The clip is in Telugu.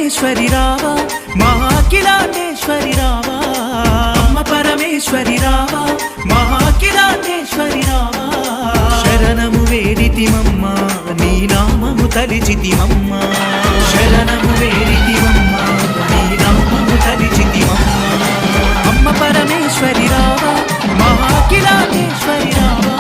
పరమేశ్వరి రావా మహాకిలాండేశ్వరి రావా అమ్మ పరమేశ్వరి రావా మహాకిలాండేశ్వరి రావా శరణము వేడితిమమ్మ నీ నామము తలిచితిమమ్మ శరణము వేడితిమమ్మ నీ నామము తలిచితిమమ్మ అమ్మ పరమేశ్వరి రావా మహాకిలాండేశ్వరి రావా